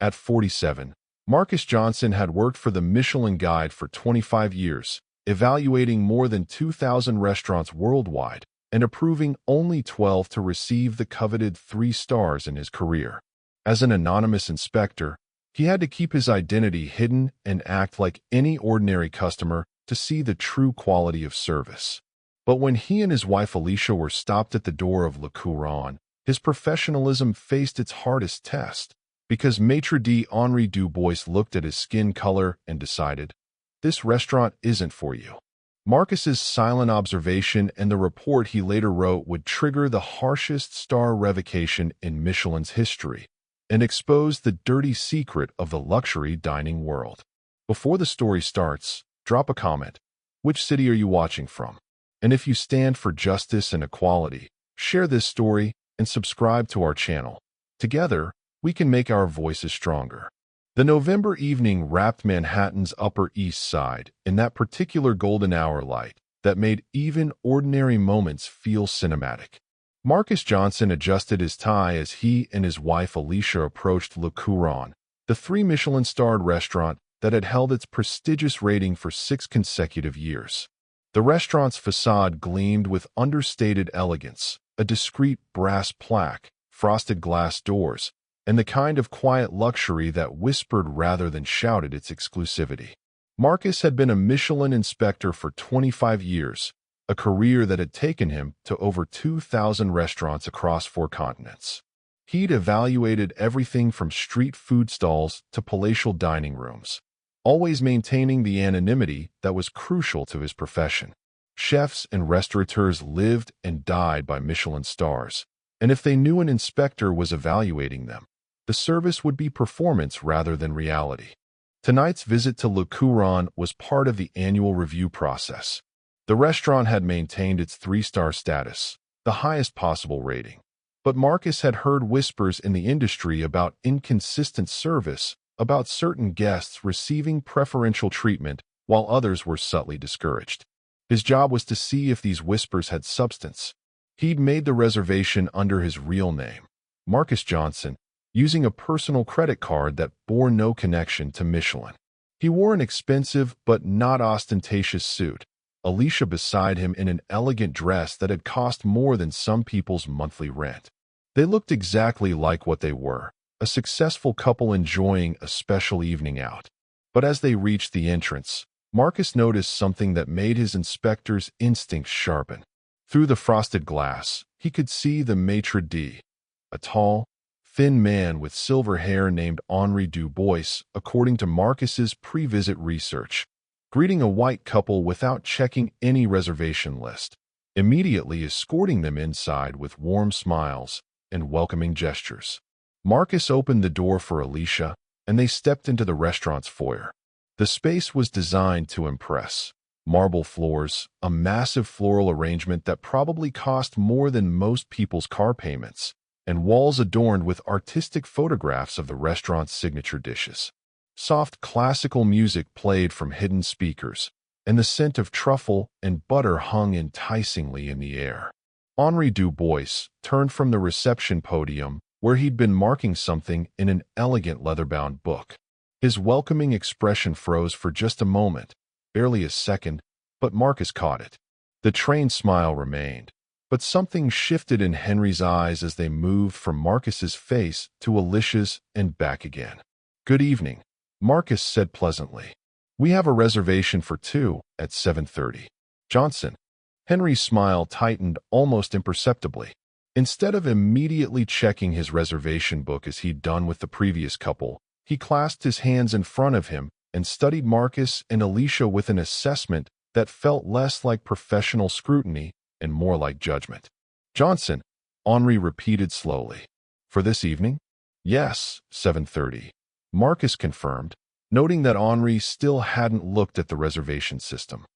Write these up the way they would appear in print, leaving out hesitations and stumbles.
At 47, Marcus Johnson had worked for the Michelin Guide for 25 years, evaluating more than 2,000 restaurants worldwide and approving only 12 to receive the coveted 3 stars in his career. As an anonymous inspector, he had to keep his identity hidden and act like any ordinary customer to see the true quality of service. But when he and his wife Alicia were stopped at the door of Le Couronne, his professionalism faced its hardest test, because maitre d' Henri Dubois looked at his skin color and decided, "This restaurant isn't for you." Marcus's silent observation and the report he later wrote would trigger the harshest star revocation in Michelin's history and expose the dirty secret of the luxury dining world. Before the story starts, drop a comment. Which city are you watching from? And if you stand for justice and equality, share this story and subscribe to our channel. Together, we can make our voices stronger. The November evening wrapped Manhattan's Upper East Side in that particular golden hour light that made even ordinary moments feel cinematic. Marcus Johnson adjusted his tie as he and his wife Alicia approached Le Couronne, the 3 Michelin-starred restaurant that had held its prestigious rating for 6 consecutive years. The restaurant's facade gleamed with understated elegance, a discreet brass plaque, frosted glass doors, and the kind of quiet luxury that whispered rather than shouted its exclusivity. Marcus had been a Michelin inspector for 25 years, a career that had taken him to over 2,000 restaurants across 4 continents. He'd evaluated everything from street food stalls to palatial dining rooms, always maintaining the anonymity that was crucial to his profession. Chefs and restaurateurs lived and died by Michelin stars, and if they knew an inspector was evaluating them, the service would be performance rather than reality. Tonight's visit to Le Couronne was part of the annual review process. The restaurant had maintained its 3-star status, the highest possible rating. But Marcus had heard whispers in the industry about inconsistent service, about certain guests receiving preferential treatment while others were subtly discouraged. His job was to see if these whispers had substance. He'd made the reservation under his real name, Marcus Johnson, using a personal credit card that bore no connection to Michelin. He wore an expensive but not ostentatious suit, Alicia beside him in an elegant dress that had cost more than some people's monthly rent. They looked exactly like what they were, a successful couple enjoying a special evening out. But as they reached the entrance, Marcus noticed something that made his inspector's instincts sharpen. Through the frosted glass, he could see the maitre d', a tall, thin man with silver hair named Henri Dubois, according to Marcus's pre-visit research, greeting a white couple without checking any reservation list, immediately escorting them inside with warm smiles and welcoming gestures. Marcus opened the door for Alicia, and they stepped into the restaurant's foyer. The space was designed to impress. Marble floors, a massive floral arrangement that probably cost more than most people's car payments, and walls adorned with artistic photographs of the restaurant's signature dishes. Soft classical music played from hidden speakers, and the scent of truffle and butter hung enticingly in the air. Henri Dubois turned from the reception podium, where he'd been marking something in an elegant leather-bound book. His welcoming expression froze for just a moment, barely a second, but Marcus caught it. The trained smile remained, but something shifted in Henri's eyes as they moved from Marcus's face to Alicia's and back again. "Good evening," Marcus said pleasantly. "We have a reservation for 2 at 7:30. Johnson." Henri's smile tightened almost imperceptibly. Instead of immediately checking his reservation book as he'd done with the previous couple, he clasped his hands in front of him and studied Marcus and Alicia with an assessment that felt less like professional scrutiny and more like judgment. "Johnson," Henri repeated slowly. "For this evening?" "Yes, 7:30. Marcus confirmed, noting that Henri still hadn't looked at the reservation system.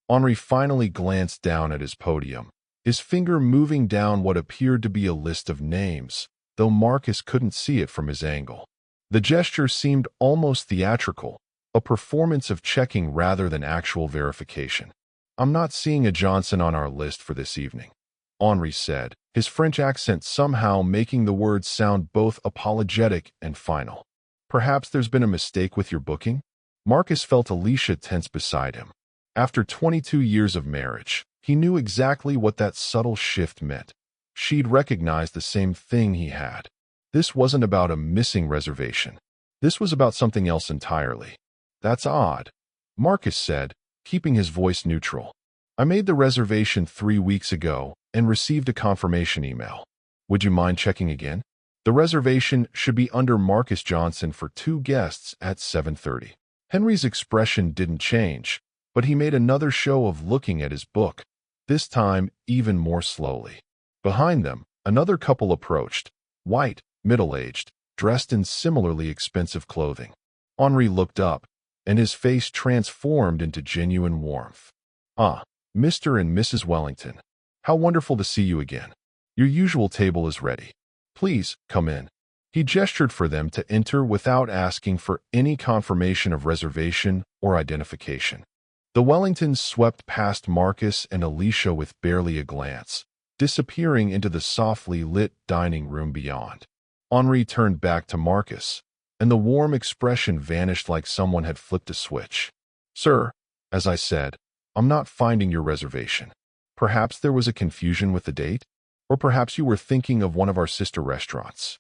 Henri finally glanced down at his podium, his finger moving down what appeared to be a list of names, though Marcus couldn't see it from his angle. The gesture seemed almost theatrical, a performance of checking rather than actual verification. "I'm not seeing a Johnson on our list for this evening," Henri said, his French accent somehow making the words sound both apologetic and final. Perhaps there's been a mistake with your booking? Marcus felt Alicia tense beside him. After 22 years of marriage, he knew exactly what that subtle shift meant. She'd recognized the same thing he had. This wasn't about a missing reservation. This was about something else entirely. That's odd, Marcus said, keeping his voice neutral. I made the reservation 3 weeks ago and received a confirmation email. Would you mind checking again? The reservation should be under Marcus Johnson for 2 guests at 7:30. Henry's expression didn't change, but he made another show of looking at his book, this time even more slowly. Behind them, another couple approached, white, middle-aged, dressed in similarly expensive clothing. Henri looked up, and his face transformed into genuine warmth. Ah, Mr. and Mrs. Wellington, how wonderful to see you again. Your usual table is ready. Please, come in. He gestured for them to enter without asking for any confirmation of reservation or identification. The Wellingtons swept past Marcus and Alicia with barely a glance, disappearing into the softly lit dining room beyond. Henri turned back to Marcus, and the warm expression vanished like someone had flipped a switch. Sir, as I said, I'm not finding your reservation. Perhaps there was a confusion with the date? Or perhaps you were thinking of one of our sister restaurants.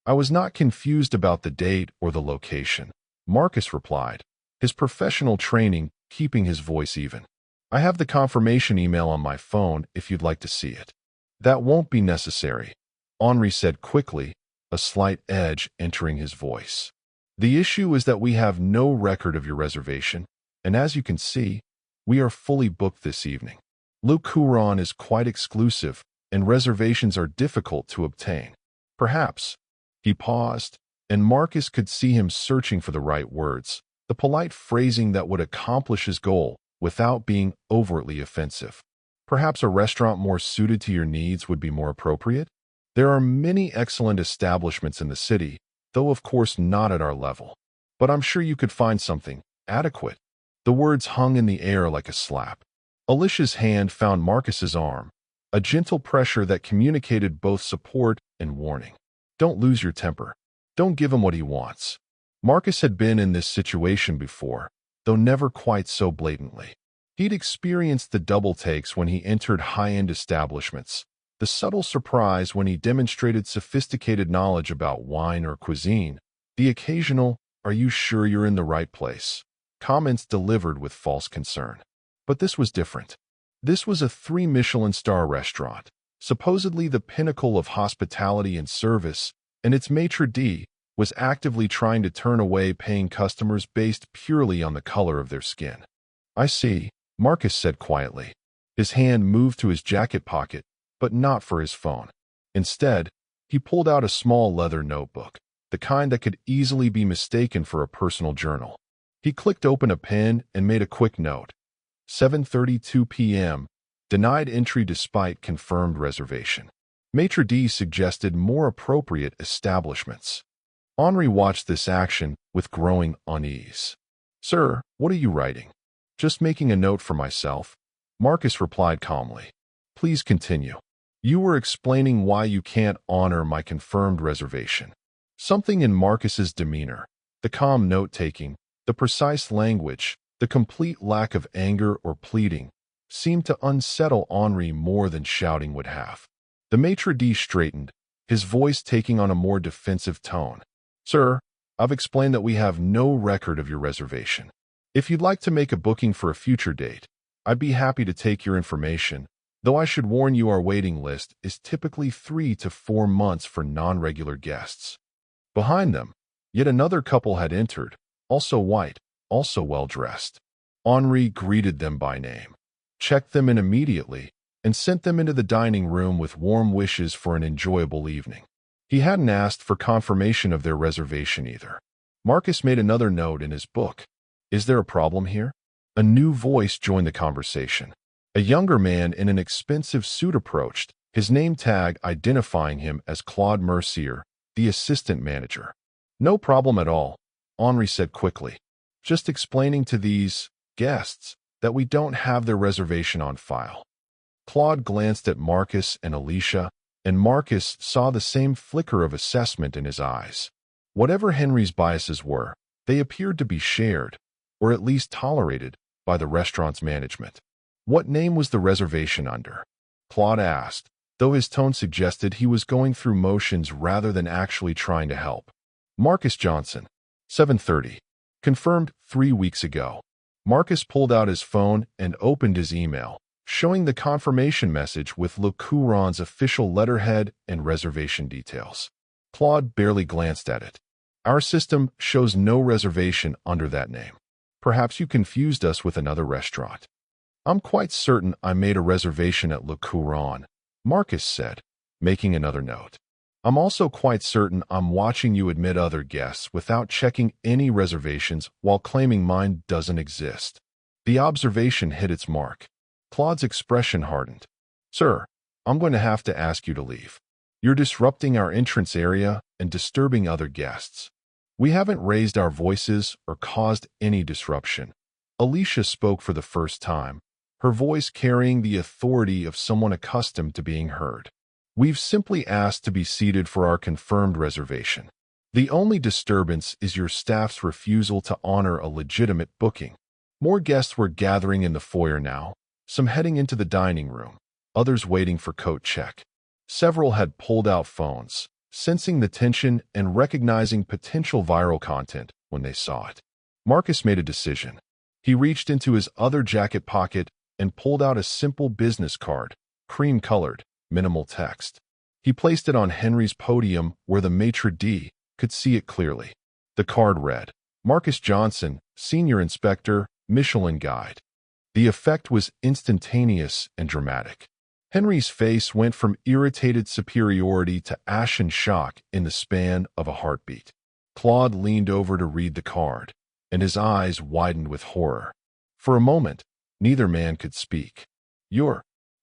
I was not confused about the date or the location, Marcus replied, his professional training keeping his voice even. I have the confirmation email on my phone if you'd like to see it. That won't be necessary, Henri said quickly, a slight edge entering his voice. The issue is that we have no record of your reservation, and as you can see, we are fully booked this evening. Le Couronne is quite exclusive, and reservations are difficult to obtain. Perhaps. He paused, and Marcus could see him searching for the right words, the polite phrasing that would accomplish his goal without being overtly offensive. Perhaps a restaurant more suited to your needs would be more appropriate? There are many excellent establishments in the city, though of course not at our level. But I'm sure you could find something adequate. The words hung in the air like a slap. Alicia's hand found Marcus's arm, a gentle pressure that communicated both support and warning. Don't lose your temper. Don't give him what he wants. Marcus had been in this situation before, though never quite so blatantly. He'd experienced the double takes when he entered high-end establishments, the subtle surprise when he demonstrated sophisticated knowledge about wine or cuisine, the occasional, "Are you sure you're in the right place?" comments delivered with false concern. But this was different. This was a 3 Michelin star restaurant, supposedly the pinnacle of hospitality and service, and its maitre d' was actively trying to turn away paying customers based purely on the color of their skin. I see, Marcus said quietly. His hand moved to his jacket pocket, but not for his phone. Instead, he pulled out a small leather notebook, the kind that could easily be mistaken for a personal journal. He clicked open a pen and made a quick note. 7:32 p.m. Denied entry despite confirmed reservation. Maitre d' suggested more appropriate establishments. Henri watched this action with growing unease. Sir, what are you writing? Just making a note for myself, Marcus replied calmly. Please continue. You were explaining why you can't honor my confirmed reservation. Something in Marcus's demeanor, the calm note-taking, the precise language, the complete lack of anger or pleading, seemed to unsettle Henri more than shouting would have. The maitre d' straightened, his voice taking on a more defensive tone. Sir, I've explained that we have no record of your reservation. If you'd like to make a booking for a future date, I'd be happy to take your information, though I should warn you our waiting list is typically 3 to 4 months for non-regular guests. Behind them, yet another couple had entered, also white, also well-dressed. Henri greeted them by name, checked them in immediately, and sent them into the dining room with warm wishes for an enjoyable evening. He hadn't asked for confirmation of their reservation either. Marcus made another note in his book. Is there a problem here? A new voice joined the conversation. A younger man in an expensive suit approached, his name tag identifying him as Claude Mercier, the assistant manager. No problem at all, Henri said quickly. Just explaining to these guests that we don't have their reservation on file. Claude glanced at Marcus and Alicia, and Marcus saw the same flicker of assessment in his eyes. Whatever Henri's biases were, they appeared to be shared, or at least tolerated, by the restaurant's management. What name was the reservation under? Claude asked, though his tone suggested he was going through motions rather than actually trying to help. Marcus Johnson, 7:30. Confirmed 3 weeks ago. Marcus pulled out his phone and opened his email, showing the confirmation message with Le Couronne's official letterhead and reservation details. Claude barely glanced at it. Our system shows no reservation under that name. Perhaps you confused us with another restaurant. I'm quite certain I made a reservation at Le Couronne, Marcus said, making another note. I'm also quite certain I'm watching you admit other guests without checking any reservations while claiming mine doesn't exist. The observation hit its mark. Claude's expression hardened. Sir, I'm going to have to ask you to leave. You're disrupting our entrance area and disturbing other guests. We haven't raised our voices or caused any disruption. Alicia spoke for the first time, her voice carrying the authority of someone accustomed to being heard. We've simply asked to be seated for our confirmed reservation. The only disturbance is your staff's refusal to honor a legitimate booking. More guests were gathering in the foyer now, some heading into the dining room, others waiting for coat check. Several had pulled out phones, sensing the tension and recognizing potential viral content when they saw it. Marcus made a decision. He reached into his other jacket pocket and pulled out a simple business card, cream-colored, minimal text. He placed it on Henri's podium where the maitre d' could see it clearly. The card read, Marcus Johnson, Senior Inspector, Michelin Guide. The effect was instantaneous and dramatic. Henri's face went from irritated superiority to ashen shock in the span of a heartbeat. Claude leaned over to read the card, and his eyes widened with horror. For a moment, neither man could speak.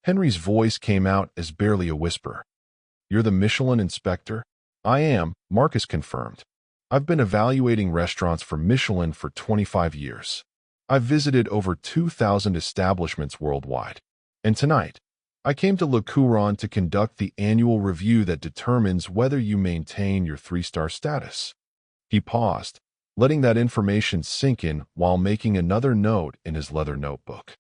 Henri's voice came out as barely a whisper. You're the Michelin inspector? I am, Marcus confirmed. I've been evaluating restaurants for Michelin for 25 years. I've visited over 2,000 establishments worldwide. And tonight, I came to Le Couronne to conduct the annual review that determines whether you maintain your 3-star status. He paused, letting that information sink in while making another note in his leather notebook.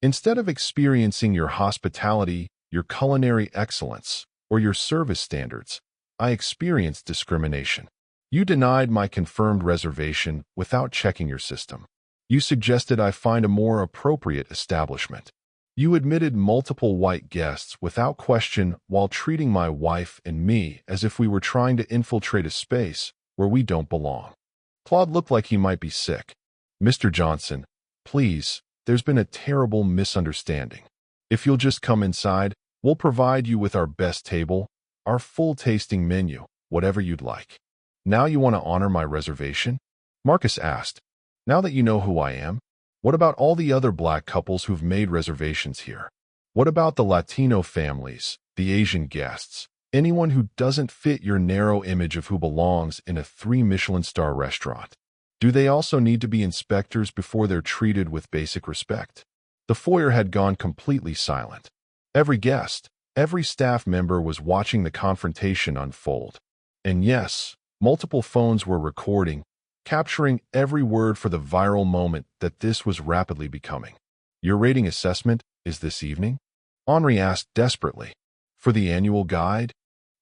Instead of experiencing your hospitality, your culinary excellence, or your service standards, I experienced discrimination. You denied my confirmed reservation without checking your system. You suggested I find a more appropriate establishment. You admitted multiple white guests without question while treating my wife and me as if we were trying to infiltrate a space where we don't belong. Claude looked like he might be sick. Mr. Johnson, please, there's been a terrible misunderstanding. If you'll just come inside, we'll provide you with our best table, our full tasting menu, whatever you'd like. Now you want to honor my reservation? Marcus asked. Now that you know who I am, what about all the other black couples who've made reservations here? What about the Latino families, the Asian guests, anyone who doesn't fit your narrow image of who belongs in a 3 Michelin star restaurant? Do they also need to be inspectors before they're treated with basic respect? The foyer had gone completely silent. Every guest, every staff member was watching the confrontation unfold. And yes, multiple phones were recording, capturing every word for the viral moment that this was rapidly becoming. Your rating assessment is this evening? Henri asked desperately. For the annual guide?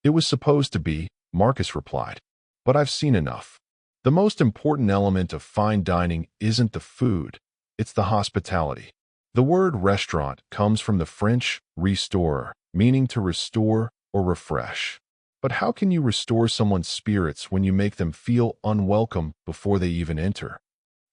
It was supposed to be, Marcus replied. But I've seen enough. The most important element of fine dining isn't the food, it's the hospitality. The word restaurant comes from the French restaurer, meaning to restore or refresh. But how can you restore someone's spirits when you make them feel unwelcome before they even enter?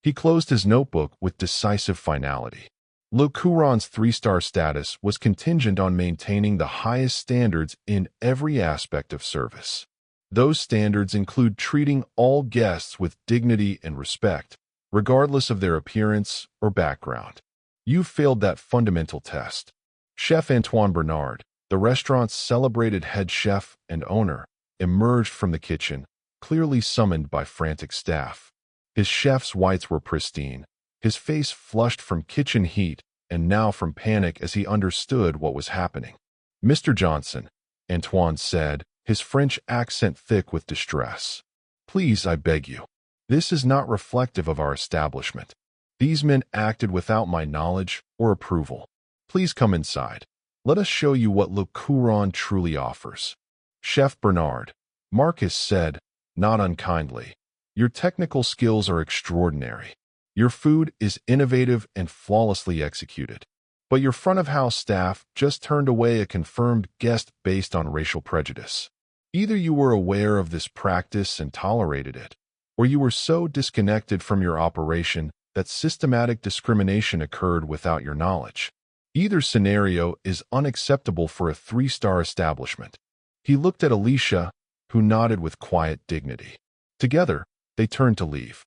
He closed his notebook with decisive finality. Le Couronne's 3-star status was contingent on maintaining the highest standards in every aspect of service. Those standards include treating all guests with dignity and respect, regardless of their appearance or background. You've failed that fundamental test. Chef Antoine Bernard, the restaurant's celebrated head chef and owner, emerged from the kitchen, clearly summoned by frantic staff. His chef's whites were pristine, his face flushed from kitchen heat and now from panic as he understood what was happening. Mr. Johnson, Antoine said, his French accent thick with distress. Please, I beg you. This is not reflective of our establishment. These men acted without my knowledge or approval. Please come inside. Let us show you what Le Couronne truly offers. Chef Bernard, Marcus said, not unkindly. Your technical skills are extraordinary. Your food is innovative and flawlessly executed. But your front-of-house staff just turned away a confirmed guest based on racial prejudice. Either you were aware of this practice and tolerated it, or you were so disconnected from your operation that systematic discrimination occurred without your knowledge. Either scenario is unacceptable for a 3-star establishment. He looked at Alicia, who nodded with quiet dignity. Together, they turned to leave.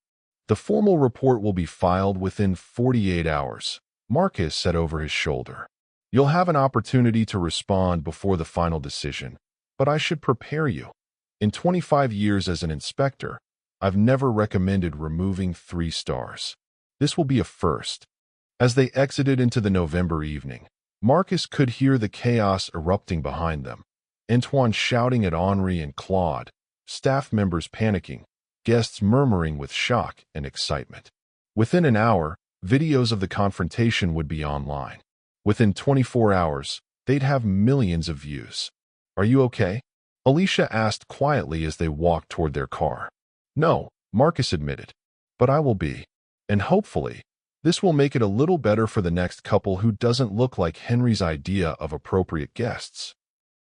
The formal report will be filed within 48 hours, Marcus said over his shoulder. You'll have an opportunity to respond before the final decision, but I should prepare you. In 25 years as an inspector, I've never recommended removing 3 stars. This will be a first. As they exited into the November evening, Marcus could hear the chaos erupting behind them. Antoine shouting at Henri and Claude, staff members panicking, guests murmuring with shock and excitement. Within an hour, videos of the confrontation would be online. Within 24 hours, they'd have millions of views. Are you okay? Alicia asked quietly as they walked toward their car. No, Marcus admitted. But I will be. And hopefully, this will make it a little better for the next couple who doesn't look like Henri's idea of appropriate guests.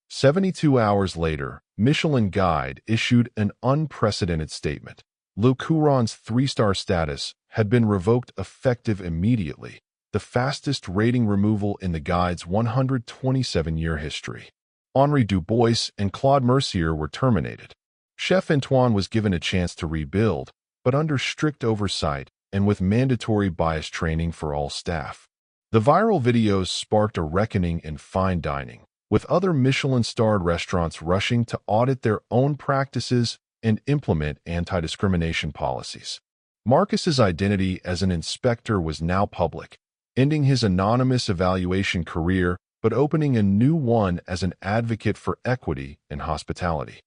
72 hours later, Michelin Guide issued an unprecedented statement. Le Couronne's 3-star status had been revoked effective immediately, the fastest rating removal in the Guide's 127-year history. Henri Dubois and Claude Mercier were terminated. Chef Antoine was given a chance to rebuild, but under strict oversight and with mandatory bias training for all staff. The viral videos sparked a reckoning in fine dining, with other Michelin-starred restaurants rushing to audit their own practices and implement anti-discrimination policies. Marcus's identity as an inspector was now public, ending his anonymous evaluation career but opening a new one as an advocate for equity in hospitality.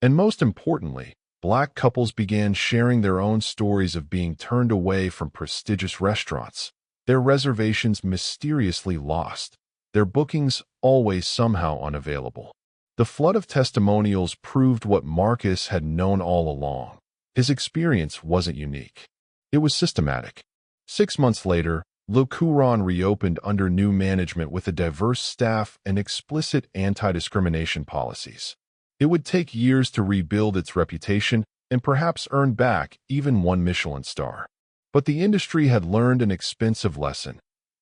And most importantly, Black couples began sharing their own stories of being turned away from prestigious restaurants, their reservations mysteriously lost, their bookings always somehow unavailable. The flood of testimonials proved what Marcus had known all along. His experience wasn't unique. It was systematic. 6 months later, Le Couronne reopened under new management with a diverse staff and explicit anti-discrimination policies. It would take years to rebuild its reputation and perhaps earn back even 1 Michelin star. But the industry had learned an expensive lesson.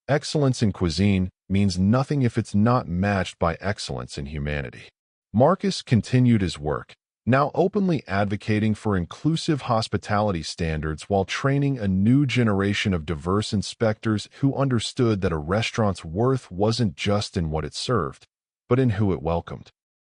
Excellence in cuisine means nothing if it's not matched by excellence in humanity. Marcus continued his work, now openly advocating for inclusive hospitality standards while training a new generation of diverse inspectors who understood that a restaurant's worth wasn't just in what it served, but in who it welcomed.